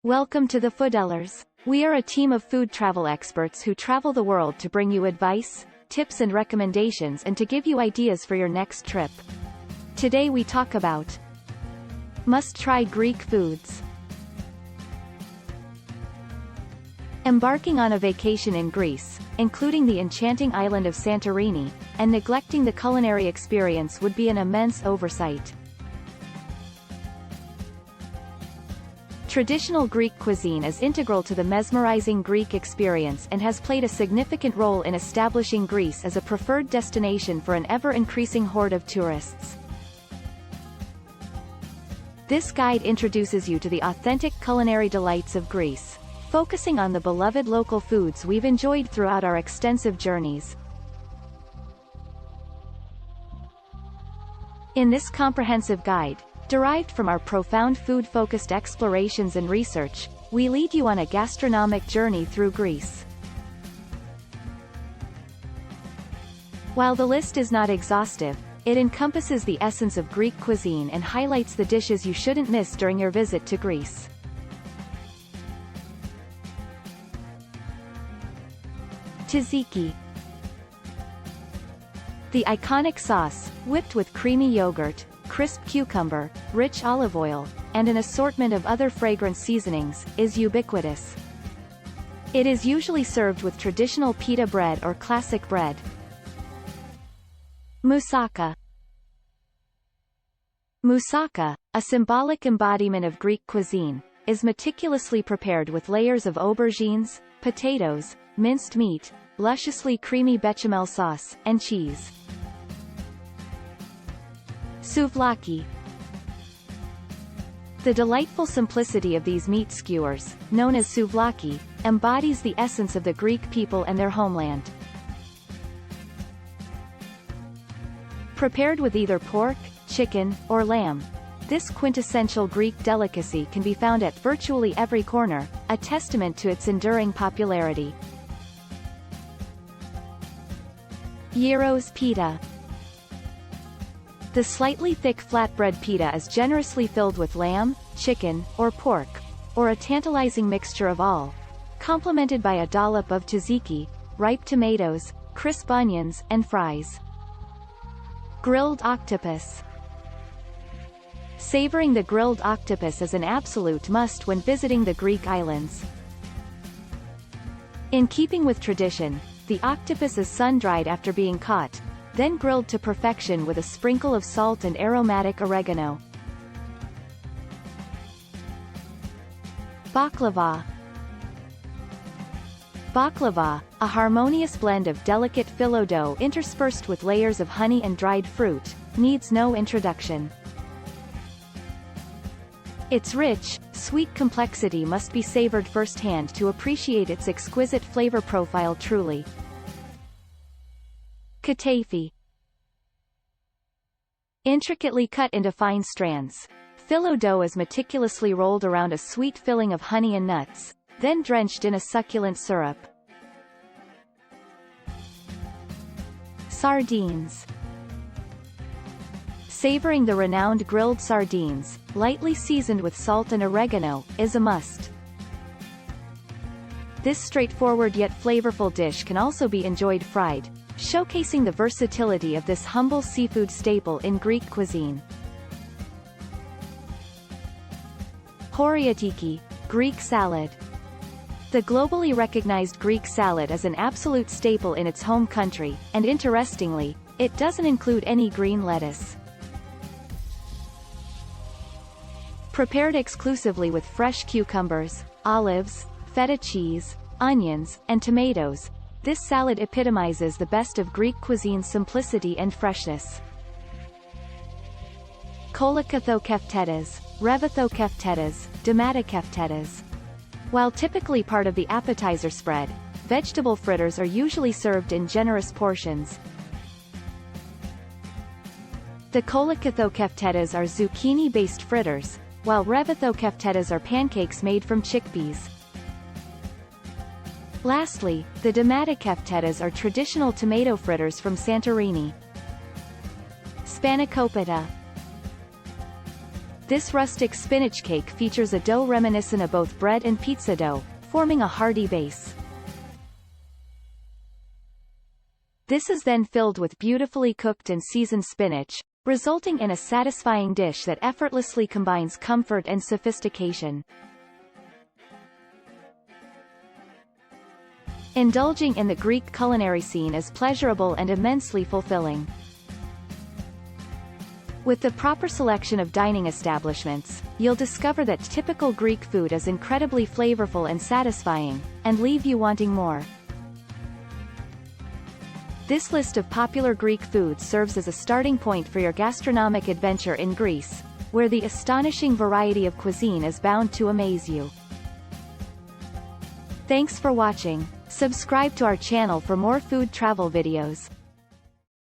Welcome to the Foodellers. We are a team of food travel experts who travel the world to bring you advice, tips and recommendations and to give you ideas for your next trip. Today we talk about must-try Greek foods. Embarking on a vacation in Greece, including the enchanting island of Santorini, and neglecting the culinary experience would be an immense oversight. Traditional Greek cuisine is integral to the mesmerizing Greek experience and has played a significant role in establishing Greece as a preferred destination for an ever-increasing horde of tourists. This guide introduces you to the authentic culinary delights of Greece, focusing on the beloved local foods we've enjoyed throughout our extensive journeys. In this comprehensive guide, derived from our profound food-focused explorations and research, we lead you on a gastronomic journey through Greece. While the list is not exhaustive, it encompasses the essence of Greek cuisine and highlights the dishes you shouldn't miss during your visit to Greece. Tzatziki. The iconic sauce, whipped with creamy yogurt, crisp cucumber, rich olive oil, and an assortment of other fragrant seasonings, is ubiquitous. It is usually served with traditional pita bread or classic bread. Moussaka. Moussaka, a symbolic embodiment of Greek cuisine, is meticulously prepared with layers of aubergines, potatoes, minced meat, lusciously creamy bechamel sauce, and cheese. Souvlaki. The delightful simplicity of these meat skewers, known as souvlaki, embodies the essence of the Greek people and their homeland. Prepared with either pork, chicken, or lamb, this quintessential Greek delicacy can be found at virtually every corner, a testament to its enduring popularity. Gyros pita. The slightly thick flatbread pita is generously filled with lamb, chicken, or pork, or a tantalizing mixture of all, complemented by a dollop of tzatziki, ripe tomatoes, crisp onions, and fries. Grilled octopus. Savoring the grilled octopus is an absolute must when visiting the Greek islands. In keeping with tradition, the octopus is sun-dried after being caught, then grilled to perfection with a sprinkle of salt and aromatic oregano. Baklava. Baklava, a harmonious blend of delicate phyllo dough interspersed with layers of honey and dried fruit, needs no introduction. Its rich, sweet complexity must be savored firsthand to appreciate its exquisite flavor profile truly. Katafi. Intricately cut into fine strands, phyllo dough is meticulously rolled around a sweet filling of honey and nuts, then drenched in a succulent syrup. Sardines. Savoring the renowned grilled sardines, lightly seasoned with salt and oregano, is a must. This straightforward yet flavorful dish can also be enjoyed fried, showcasing the versatility of this humble seafood staple in Greek cuisine. Horiatiki, Greek salad. The globally recognized Greek salad is an absolute staple in its home country, and interestingly, it doesn't include any green lettuce. Prepared exclusively with fresh cucumbers, olives, feta cheese, onions, and tomatoes, this salad epitomizes the best of Greek cuisine's simplicity and freshness. Kolakathokeftetas, revathokeftetas, domatakeftetas. While typically part of the appetizer spread, vegetable fritters are usually served in generous portions. The kolakathokeftetas are zucchini-based fritters, while revathokeftetas are pancakes made from chickpeas. Lastly, the domatakeftetas are traditional tomato fritters from Santorini. Spanakopita. This rustic spinach cake features a dough reminiscent of both bread and pizza dough, forming a hearty base. This is then filled with beautifully cooked and seasoned spinach, resulting in a satisfying dish that effortlessly combines comfort and sophistication. Indulging in the Greek culinary scene is pleasurable and immensely fulfilling. With the proper selection of dining establishments, you'll discover that typical Greek food is incredibly flavorful and satisfying, and leave you wanting more. This list of popular Greek foods serves as a starting point for your gastronomic adventure in Greece, where the astonishing variety of cuisine is bound to amaze you. Thanks for watching. Subscribe to our channel for more food travel videos.